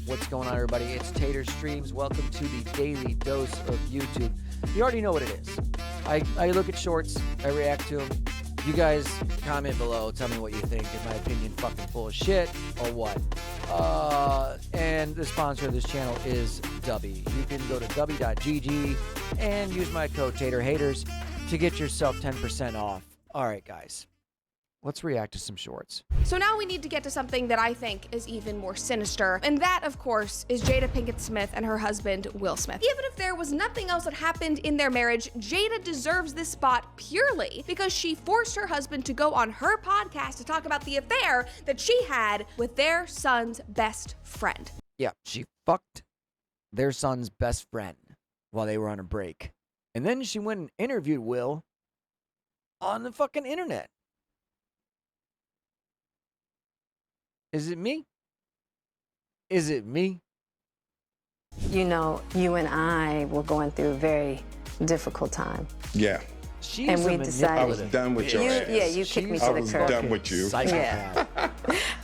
What's going on, everybody? It's Tater Streams. Welcome to the Daily Dose of YouTube. You already know what it is. I look at shorts. I react to them. You guys comment below. Tell me what you think. In my opinion, fucking full of shit or what? And the sponsor of this channel is DUBBY. You can go to dubby.gg and use my code TATERHATERS to get yourself 10% off. All right, guys. Let's react to some shorts. So now we need to get to something that I think is even more sinister. And that, of course, is Jada Pinkett Smith and her husband, Will Smith. Even if there was nothing else that happened in their marriage, Jada deserves this spot purely because she forced her husband to go on her podcast to talk about the affair that she had with their son's best friend. Yeah, she fucked their son's best friend while they were on a break. And then she went and interviewed Will on the fucking internet. Is it me? Is it me? You know, you and I were going through a very difficult time. Yeah. She's And we a decided- I was done with your ass. Yeah, you kicked me She's to I the was curb. done with you. Psychopath.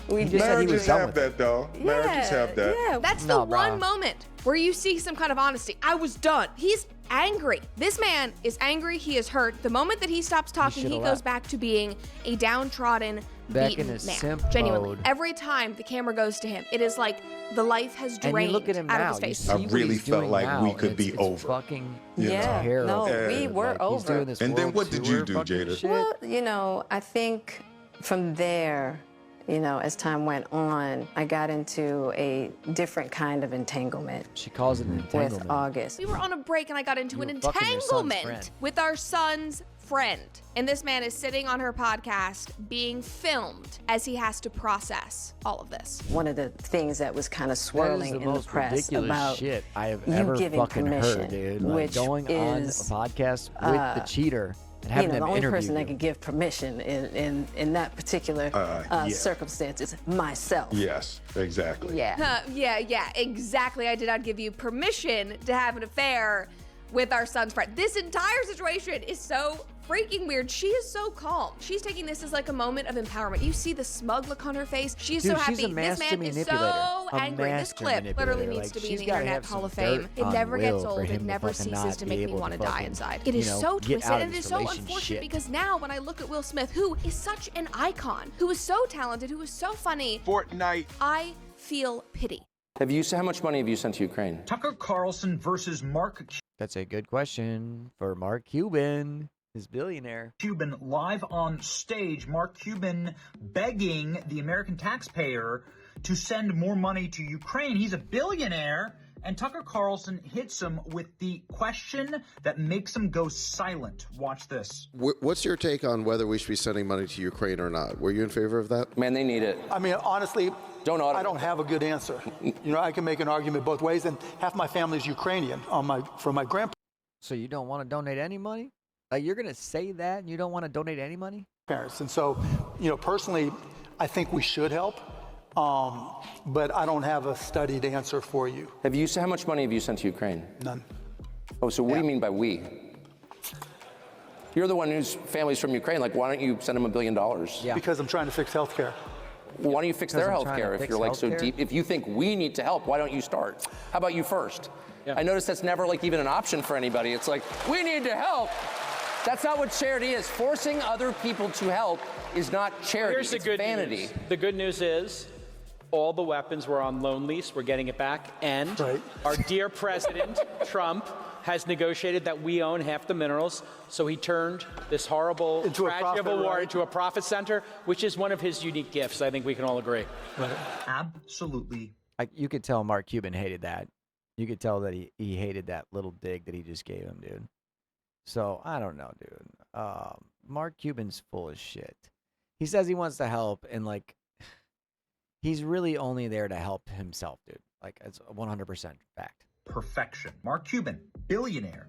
We He just said he was Marriages done have with that, though. Marriages have that. Yeah. That's No, the one bruh. moment where you see some kind of honesty. I was done. He's angry. This man is angry. He is hurt. The moment that he stops talking, shoulda he left. goes back to being a downtrodden, Back beaten in his man. simp Genuinely. mode. Every time the camera goes to him, it is like the life has And drained you look at him out now. of his You face. see I what really he's felt doing like now, we and could be it's over. Fucking Yeah, terrible. no, we were Like, he's doing over. this And then world what did you tour do, fucking Jada? shit. Well, you know, I think from there, you know, as time went on, I got into a different kind of entanglement She calls it an entanglement. with August. We were on a break and I got into You an were fucking your son's entanglement friend. with our son's friend. And this man is sitting on her podcast being filmed as he has to process all of this. One of the things that was kind of That is swirling the in the most press ridiculous about shit I have you ever giving fucking permission, heard, dude. Like which going on a is, podcast with the cheater and you having know, them the only interview person you. that could give permission in that particular Yeah. circumstance is myself. Yes, exactly. Yeah. Yeah, exactly. I did not give you permission to have an affair with our son's friend. This entire situation is so freaking weird. She is so calm. She's taking this as like a moment of empowerment. You see the smug look on her face. She's Dude, so happy. she's a this master man is manipulator. so A angry. This master clip literally manipulator. needs Like, to be in she's the gotta Internet have Hall some of Fame. dirt It on never gets Will for old. him It to never fucking ceases not to be make me able to want to die fucking, inside. It you is know, so get twisted out of and it this is so relationship. unfortunate because now when I look at Will Smith, who is such an icon, who is so talented, who is so funny, Fortnite. I feel pity. How much money have you sent to Ukraine? Tucker Carlson versus Mark That's a good question for Mark Cuban, his billionaire. Cuban live on stage. Mark Cuban begging the American taxpayer to send more money to Ukraine. He's a billionaire. And Tucker Carlson hits him with the question that makes him go silent. Watch this. What's your take on whether we should be sending money to Ukraine or not? Were you in favor of that? Man, they need it. I mean, honestly, Don't audit. I don't have a good answer. You know, I can make an argument both ways, and half my family is Ukrainian from my grandparents. So you don't want to donate any money? Like, you're gonna say that and you don't want to donate any money? And so, you know, personally, I think we should help, but I don't have a studied answer for you. How much money have you sent to Ukraine? None. Oh, so what do you mean by we? You're the one whose family's from Ukraine. Like, why don't you send them $1 billion? Yeah. Because I'm trying to fix healthcare. Why don't you fix their I'm health trying to care if fix you're like so healthcare? deep? If you think we need to help, why don't you start? How about you first? I notice that's never like even an option for anybody. It's like, we need to help. That's not what charity is. Forcing other people to help is not charity. Here's the it's good vanity. news. The good news is all the weapons were on loan lease. We're getting it back. And Right. our dear President Trump has negotiated that we own half the minerals. So he turned this horrible Into a tragedy of a profit, war right? into a profit center, which is one of his unique gifts. I think we can all agree. Absolutely. You could tell Mark Cuban hated that. You could tell that he hated that little dig that he just gave him, dude. So, I don't know, dude. Mark Cuban's full of shit. He says he wants to help, and, like, he's really only there to help himself, dude. Like, it's 100% fact. Perfection. Mark Cuban, billionaire,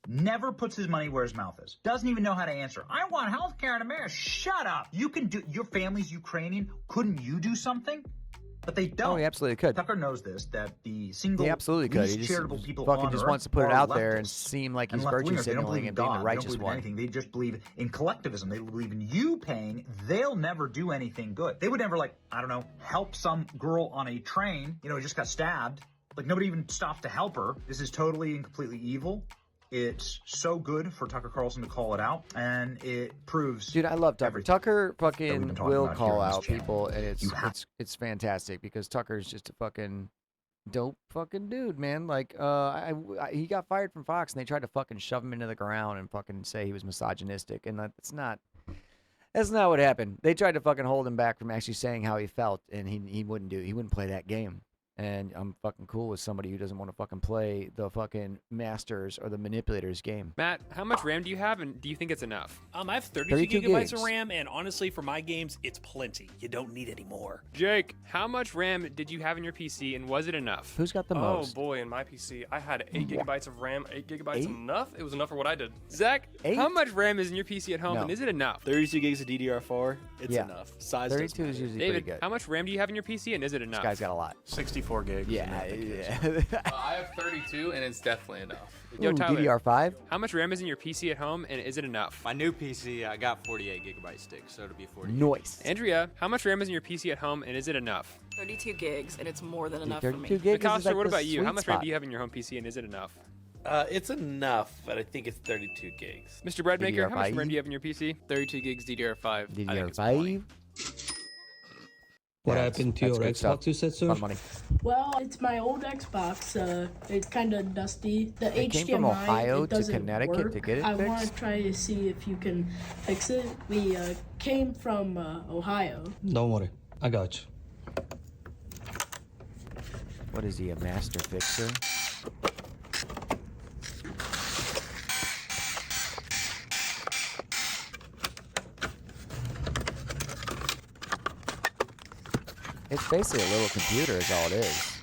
never puts his money where his mouth is. Doesn't even know how to answer. I want health care in America. Shut up. You can do, your family's Ukrainian. Couldn't you do something? But they don't. Oh, he absolutely could. Tucker knows this, that the single He absolutely could. least He charitable just people fucking on just Earth wants to put it are out there and leftists. seem like And he's virtue left-wingers, they don't signaling believe in and being the God, they righteous don't believe in one. anything. They just believe in collectivism. They believe in you paying. They'll never do anything good. They would never, like, I don't know, help some girl on a train, you know, who just got stabbed. Like, nobody even stopped to help her. This is totally and completely evil. It's so good for Tucker Carlson to call it out, and it proves. Dude, I love Tucker. Tucker been fucking talking will about call here on this out channel. people, and it's fantastic because Tucker's just a fucking dope fucking dude, man. Like, he got fired from Fox, and they tried to fucking shove him into the ground and fucking say he was misogynistic, and that's not what happened. They tried to fucking hold him back from actually saying how he felt, and he wouldn't do. He wouldn't play that game. And I'm fucking cool with somebody who doesn't want to fucking play the fucking masters or the manipulators game. Matt, how much RAM do you have, and do you think it's enough? I have 32 gigabytes of gigs. RAM, and honestly, for my games, it's plenty. You don't need any more. Jake, how much RAM did you have in your PC, and was it enough? Who's got the most? Oh boy, in my PC, I had 8 gigabytes of RAM. 8 gigabytes enough? It was enough for what I did. Zach, 8? how much RAM is in your PC at home, No. and is it enough? 32 gigs of DDR4, it's Yeah. enough. Size 32 is doesn't usually David, pretty good. how much RAM do you have in your PC, and is it enough? This guy's got a lot. 64 gigs. Yeah. I have 32, and it's definitely enough. Yo, Ooh, Tyler, DDR5? how much RAM is in your PC at home, and is it enough? My new PC, I got 48 gigabyte stick, so it'll be 40. Nice. Andrea, how much RAM is in your PC at home, and is it enough? 32 gigs, and it's more than enough 32 for me. gigs is McAllister, like what the about you? How sweet much RAM spot. do you have in your home PC, and is it enough? It's enough, but I think it's 32 gigs. Mr. Breadmaker, how much DDR5? RAM do you have in your PC? 32 gigs DDR5. DDR5? What Yeah, happened to that's your good stuff. Xbox, you said, sir? A lot of money. Well, it's my old Xbox. It's kind of dusty. The They came HDMI, from Ohio it to doesn't Connecticut work. to get it I want fixed? to try to see if you can fix it. We came from Ohio. Don't worry, I got you. What is he, a master fixer? It's basically a little computer is all it is.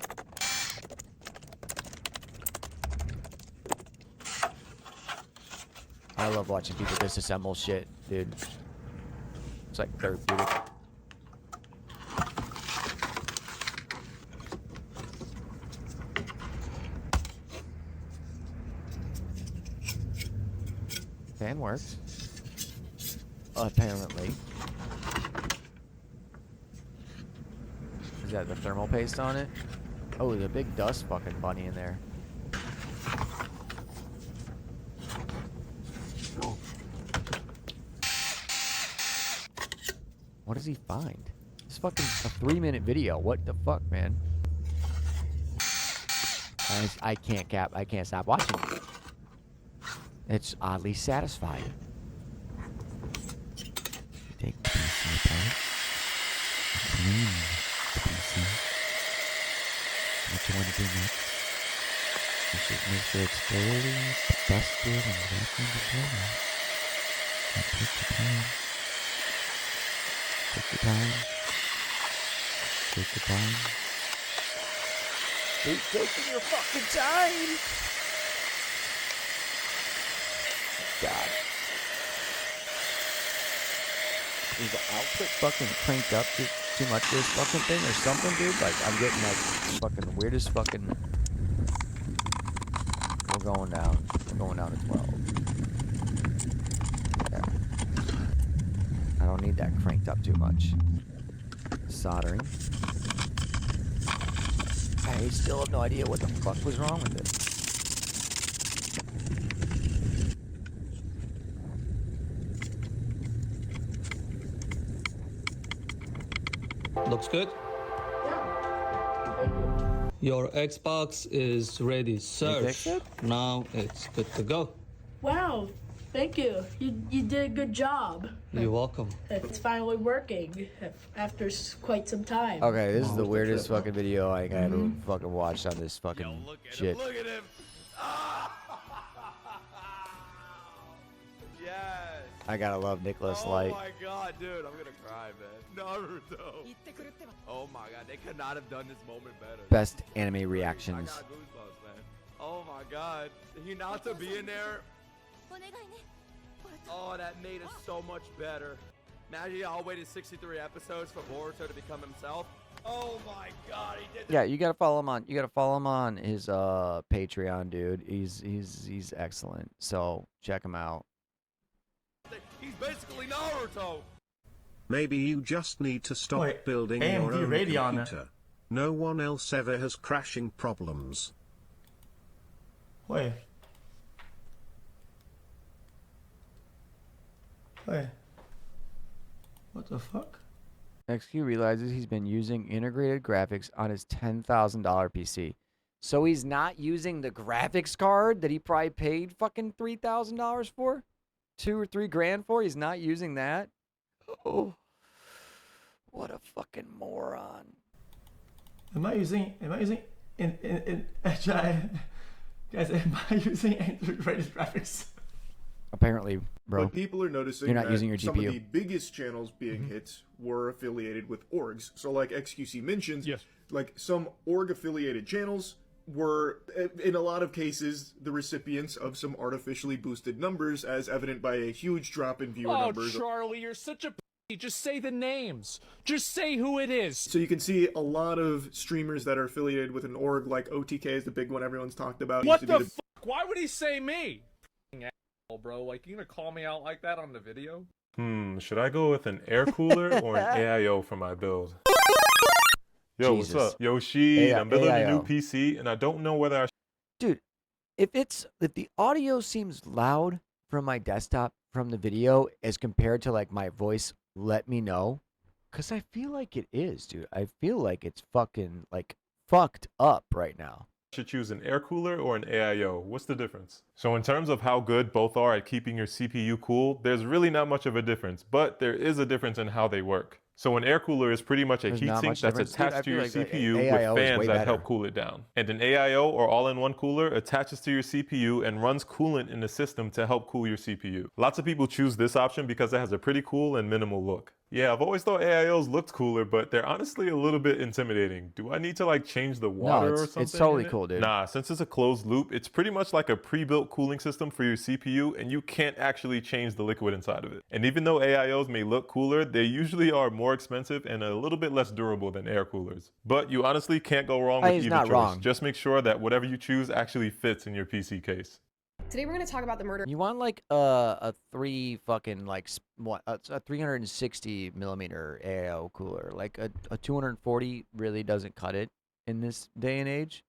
I love watching people disassemble shit, dude. It's like therapeutic. Fan works. Apparently. Is that the thermal paste on it? Oh, there's a big dust fucking bunny in there. What does he find? It's fucking a 3-minute video. What the fuck, man? I can't stop watching it. It's oddly satisfying. Take the PC apart. Clean the PC. What you want to do next? You should make sure it's thoroughly dusted and vacuumed to clean. And take your time. Take your time. Take your time. Keep taking your fucking time. God. Is the output fucking cranked up too much for this fucking thing or something, dude? Like, I'm getting like fucking the weirdest fucking... We're going down. We're going down to 12. Yeah. I don't need that cranked up too much. Soldering. I still have no idea what the fuck was wrong with it. Looks good? Your Xbox is ready, sir. fixed it? Now it's good to go. Wow, thank you. You did a good job. You're welcome. It's finally working after quite some time. Okay, this is the weirdest fucking video I ever fucking watched on this fucking shit. Look at him. Yes. I gotta love Nicholas Oh Light. my god, dude, I'm gonna cry, man. Naruto. Oh my god, they could not have done this moment better. Best anime reactions. I got goosebumps, man. Oh my god. Hinata being there. Oh, that made it so much better. Imagine y'all waited 63 episodes for Boruto to become himself. Oh my God, he did. Yeah, you gotta follow him on. You gotta follow him on his Patreon, dude. He's excellent. So check him out. He's basically Naruto. Maybe you just need to stop building AMD your own Radeon. computer. No one else ever has crashing problems. Wait. What the fuck? XQ realizes he's been using integrated graphics on his $10,000 PC. So he's not using the graphics card that he probably paid fucking $3,000 for? 2 or 3 grand for? He's not using that? Oh, what a fucking moron. Am I using guys, am I using integrated graphics? Apparently, bro. But people are noticing you're not that using your some GPU. of the biggest channels being hit were affiliated with orgs. So like XQC mentions, like some org-affiliated channels were, in a lot of cases, the recipients of some artificially boosted numbers, as evident by a huge drop in viewer numbers. Oh, Charlie, you're such a p***. Just say the names. Just say who it is. So you can see a lot of streamers that are affiliated with an org, like OTK is the big one everyone's talked about. What the fuck? Why would he say me? Asshole, bro, like, you gonna call me out like that on the video? Should I go with an air cooler or an AIO for my build? Yo, Jesus. what's up? Yo, Sheed, I'm building a new AIO. PC, and I don't know whether I Dude, if the audio seems loud from my desktop from the video as compared to like my voice, let me know. Cause I feel like it is, dude. I feel like it's fucking like fucked up right now. should choose an air cooler or an AIO. What's the difference? So in terms of how good both are at keeping your CPU cool, there's really not much of a difference, but there is a difference in how they work. So an air cooler is pretty much a There's not heatsink much that's difference. attached to Dude, your I feel like the CPU AIO with is fans way that better. help cool it down. And an AIO or all-in-one cooler attaches to your CPU and runs coolant in the system to help cool your CPU. Lots of people choose this option because it has a pretty cool and minimal look. Yeah, I've always thought AIOs looked cooler, but they're honestly a little bit intimidating. Do I need to like change the water or something? it's totally in it? cool, dude. Nah, since it's a closed loop, it's pretty much like a pre-built cooling system for your CPU, and you can't actually change the liquid inside of it. And even though AIOs may look cooler, they usually are more expensive and a little bit less durable than air coolers. But you honestly can't go wrong with He's either not choice. wrong. Just make sure that whatever you choose actually fits in your PC case. Today we're going to talk about the murder. You want like a 360 millimeter AIO cooler. Like a 240 really doesn't cut it in this day and age.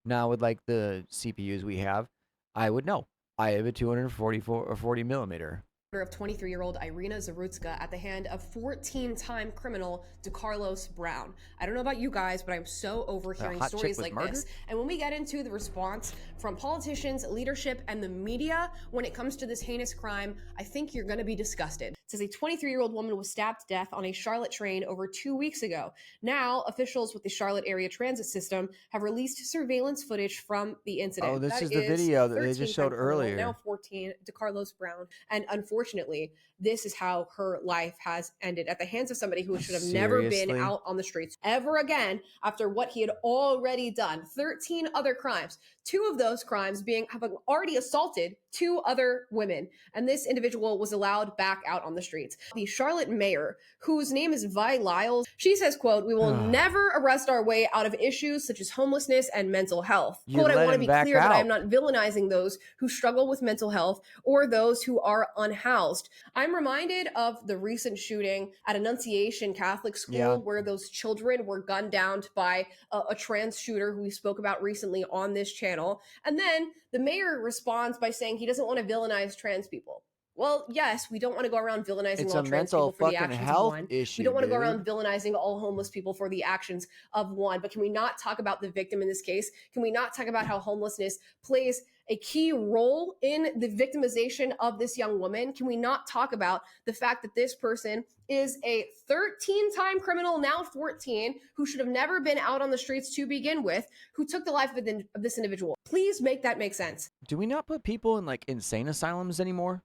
Now with like the CPUs we have, I would know. I have a 240 millimeter. Of 23-year-old Irina Zarutska at the hand of 14-time criminal DeCarlos Brown. I don't know about you guys, but I'm so over hearing hot chick stories was like murdered? this. And when we get into the response from politicians, leadership, and the media when it comes to this heinous crime, I think you're going to be disgusted. It says a 23-year-old woman was stabbed to death on a Charlotte train over 2 weeks ago. Now, officials with the Charlotte area transit system have released surveillance footage from the incident. Oh, this That is the video that they just 13-time showed criminal, earlier. Now 14, DeCarlos Brown. And unfortunately, this is how her life has ended at the hands of somebody who should have never been Seriously? out on the streets ever again after what he had already done. 13 other crimes. 2 of those crimes having already assaulted 2 other women. And this individual was allowed back out on the streets. The Charlotte mayor, whose name is Vi Lyles, she says, quote, "We will never arrest our way out of issues such as homelessness and mental health." You Quote, "I let want to him be back clear that I out. am not villainizing those who struggle with mental health or those who are unhoused. I'm reminded of the recent shooting at Annunciation Catholic School Yeah. where those children were gunned down by a trans shooter who we spoke about recently on this channel. And then the mayor responds by saying he doesn't want to villainize trans people. Well, yes, we don't want to go around villainizing It's all a trans mental people for the fucking actions health of one. issue, We don't want to go dude. around villainizing all homeless people for the actions of one. But can we not talk about the victim in this case? Can we not talk about how homelessness plays a key role in the victimization of this young woman? Can we not talk about the fact that this person is a 13-time criminal, now 14, who should have never been out on the streets to begin with, who took the life of this individual? Please make that make sense. Do we not put people in like insane asylums anymore?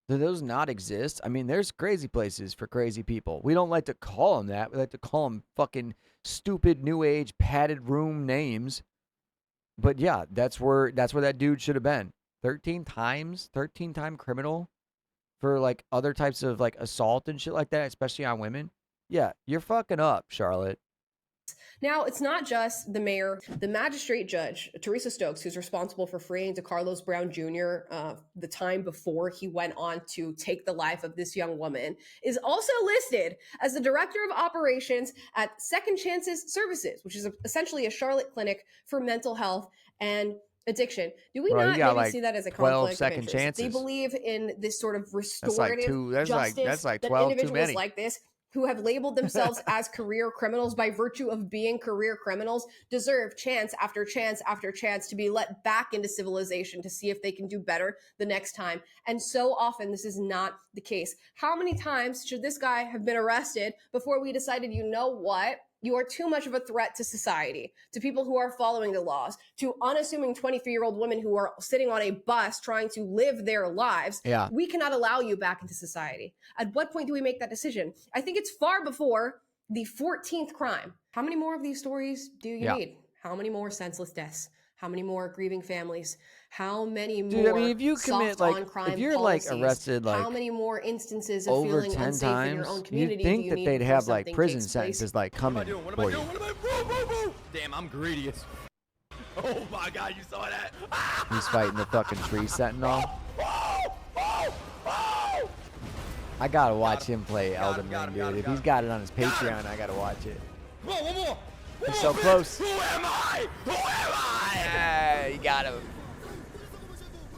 Do those not exist? I mean, there's crazy places for crazy people. We don't like to call them that. We like to call them fucking stupid new age padded room names. But yeah, that's where that dude should have been. 13-time criminal for like other types of like assault and shit like that, especially on women. Yeah, you're fucking up, Charlotte. Now, it's not just the mayor. The magistrate judge, Teresa Stokes, who's responsible for freeing DeCarlos Brown Jr. The time before he went on to take the life of this young woman, is also listed as the director of operations at Second Chances Services, which is essentially a Charlotte clinic for mental health and addiction. Do we not maybe see that as a conflict of interest? Chances. They believe in this sort of restorative justice. That's like 12 that individuals too many. like this, who have labeled themselves as career criminals by virtue of being career criminals, deserve chance after chance after chance to be let back into civilization to see if they can do better the next time. And so often this is not the case. How many times should this guy have been arrested before we decided, you know what? You are too much of a threat to society, to people who are following the laws, to unassuming 23-year-old women who are sitting on a bus trying to live their lives. Yeah. We cannot allow you back into society. At what point do we make that decision? I think it's far before the 14th crime. How many more of these stories do you need? How many more senseless deaths? How many more grieving families? How many more I mean, if you commit, like, crime if you're policies? like arrested like how many more instances of over feeling 10 unsafe times, in your own community you'd think do you that need they'd before have like something prison takes place? sentences like coming for you. Damn, I'm greedy as. Oh my god, you saw that? He's fighting the fucking tree sentinel. I gotta watch him play Elden Ring, dude. If he's got it on his Patreon, I gotta watch it. One more. He's so close. Who am I? Who am I? Yeah, you got him.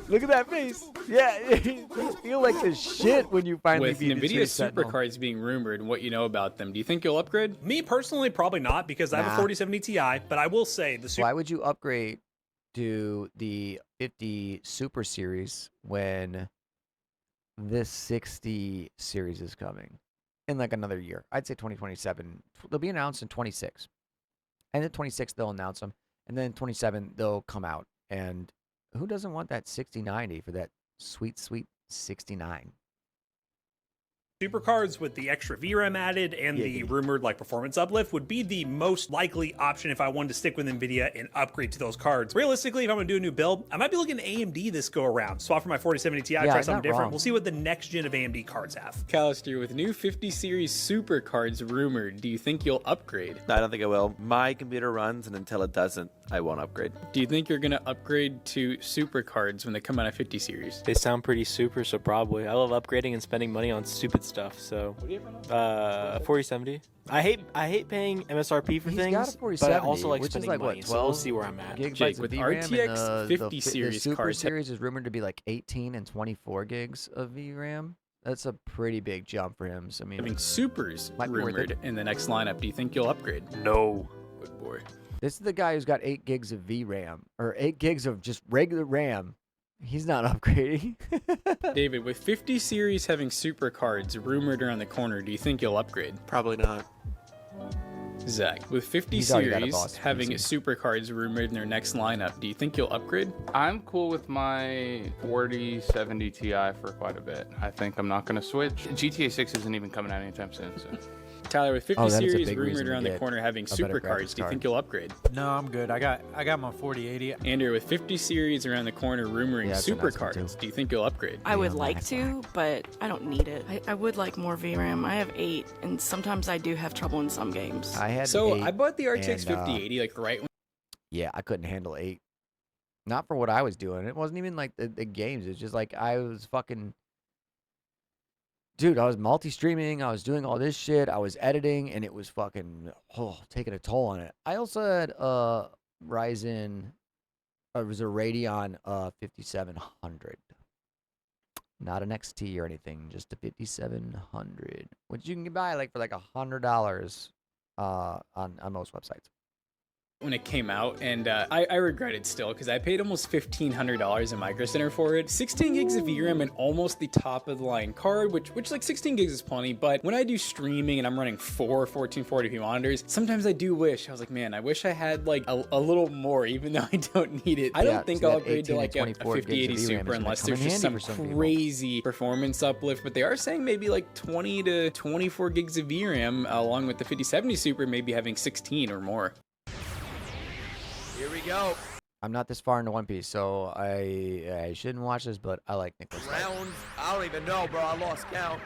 Look at that face. Yeah, you feel like the shit when you finally With beat the tree NVIDIA sentinel. supercards being rumored and what you know about them, do you think you'll upgrade? Me personally, probably not, because I have a 4070 Ti, but I will say the Why would you upgrade to the 50 Super Series when this 60 series is coming in like another year? I'd say 2027. They'll be announced in 26. And then 26 they'll announce them, and then 27 they'll come out. And who doesn't want that 6090 for that sweet 69? supercards with the extra VRAM added and the rumored like performance uplift would be the most likely option if I wanted to stick with NVIDIA and upgrade to those cards. Realistically, if I'm gonna do a new build, I might be looking at AMD this go around. Swap for my 4070 Ti, try something different. We'll see what the next gen of AMD cards have. Callister, with new 50 series supercards rumored, do you think you'll upgrade? I don't think I will. My computer runs, and until it doesn't, I won't upgrade. Do you think you're gonna upgrade to supercards when they come out of 50 series? They sound pretty super, so probably. I love upgrading and spending money on stupid stuff, so 4070. I hate paying MSRP for things, but I also like spending money, so we'll see where I'm at. Jake, with VRAM RTX 50 series the Super cards, series is rumored to be like 18 and 24 gigs of VRAM. That's a pretty big jump for him. So I mean, having supers rumored in the next lineup, do you think you'll upgrade? No. Good boy. This is the guy who's got 8 gigs of VRAM, or 8 gigs of just regular RAM. He's not upgrading. David, with 50 series having super cards rumored around the corner, do you think you'll upgrade? Probably not. Zach, with 50 series having super cards rumored in their next lineup, do you think you'll upgrade? I'm cool with my 4070 Ti for quite a bit. I think I'm not going to switch. GTA 6 isn't even coming out anytime soon, so... Tyler, with 50 series rumored around the corner having super cards, do you think you'll upgrade? No, I'm good. I got my 4080. Andrew, with 50 series around the corner rumoring super cards, do you think you'll upgrade? I would like to, but I don't need it. I would like more VRAM. I have 8, and sometimes I do have trouble in some games. I had so 8, I bought the RTX 5080 like right when. Yeah, I couldn't handle 8. Not for what I was doing. It wasn't even like the games. It's just like I was fucking. Dude, I was multi-streaming, I was doing all this shit, I was editing, and it was fucking, taking a toll on it. I also had Ryzen, it was a Radeon 5700. Not an XT or anything, just a 5700. Which you can buy like for like $100 on most websites. When it came out, and I regret it still because I paid almost $1,500 in Micro Center for it. 16 gigs of VRAM and almost the top of the line card, which like 16 gigs is plenty, but when I do streaming and I'm running 4 1440p monitors, sometimes I do wish, I was like, man, I wish I had like a little more, even though I don't need it. I don't think I'll upgrade to like a 5080 Super unless there's just some crazy performance uplift, but they are saying maybe like 20 to 24 gigs of VRAM along with the 5070 Super maybe having 16 or more. Here we go. I'm not this far into One Piece, so I shouldn't watch this, but I like Nicholas. Rounds. I don't even know, bro. I lost count.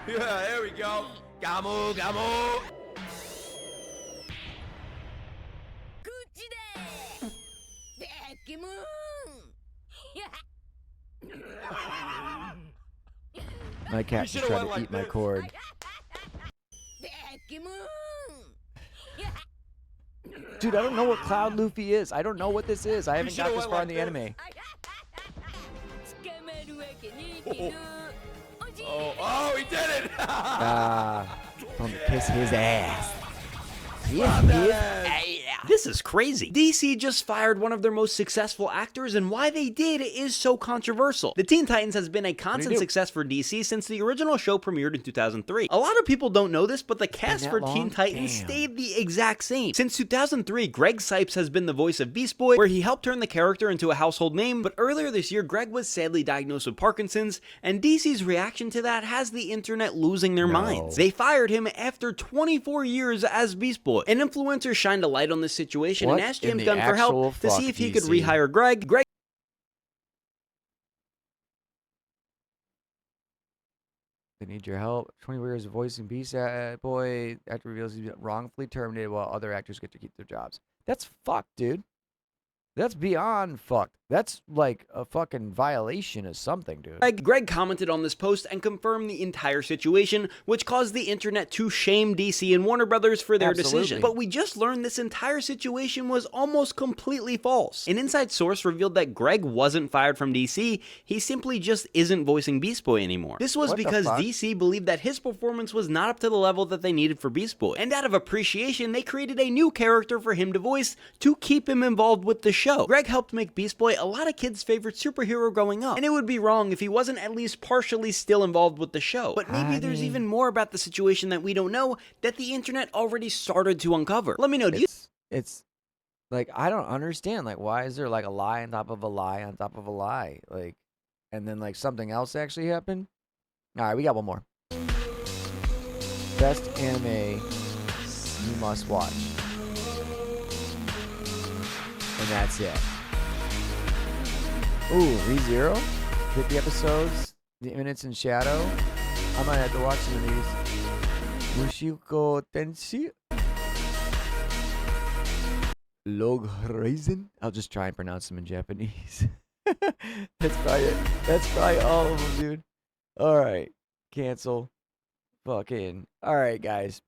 Yeah, there we go. Gamu, Gamu. My cat just tried to eat my cord. Dude, I don't know what Cloud Luffy is. I don't know what this is. I haven't got this far in the anime. Oh, he did it! Don't kiss his ass. This is crazy. DC just fired one of their most successful actors, and why they did is so controversial. The Teen Titans has been a constant success for DC since the original show premiered in 2003. A lot of people don't know this, but the cast for Teen Titans stayed the exact same. Since 2003, Greg Sipes has been the voice of Beast Boy, where he helped turn the character into a household name, but earlier this year, Greg was sadly diagnosed with Parkinson's, and DC's reaction to that has the internet losing their minds. They fired him after 24 years as Beast Boy. An influencer shined a light on this situation and asked James Gunn for help to see if he could rehire Greg. They need your help. 20 years of voicing Beast Boy. Actor reveals he's wrongfully terminated while other actors get to keep their jobs. That's fucked, dude. That's beyond fucked. That's like a fucking violation of something, dude. Greg commented on this post and confirmed the entire situation, which caused the internet to shame DC and Warner Brothers for their decision. But we just learned this entire situation was almost completely false. An inside source revealed that Greg wasn't fired from DC, he simply just isn't voicing Beast Boy anymore. This was because DC believed that his performance was not up to the level that they needed for Beast Boy. And out of appreciation, they created a new character for him to voice to keep him involved with the show. Greg helped make Beast Boy a lot of kids' favorite superhero growing up, and it would be wrong if he wasn't at least partially still involved with the show. But maybe there's even more about the situation that we don't know that the internet already started to uncover. Let me know, It's like, I don't understand, like, why is there like a lie on top of a lie on top of a lie? Like, and then like something else actually happened? Alright, we got one more. Best anime you must watch. And that's it. Ooh, ReZero? 50 episodes? The Minutes in Shadow? I might have to watch some of these. Mushiko Tenshi? Log Horizon? I'll just try and pronounce them in Japanese. That's probably it. That's probably all of them, dude. Alright. Cancel. Fucking. Alright, guys.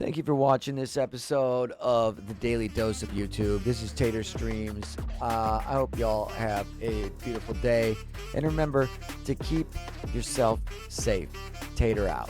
Thank you for watching this episode of the Daily Dose of YouTube. This is Tater Streams. I hope y'all have a beautiful day. And remember to keep yourself safe. Tater out.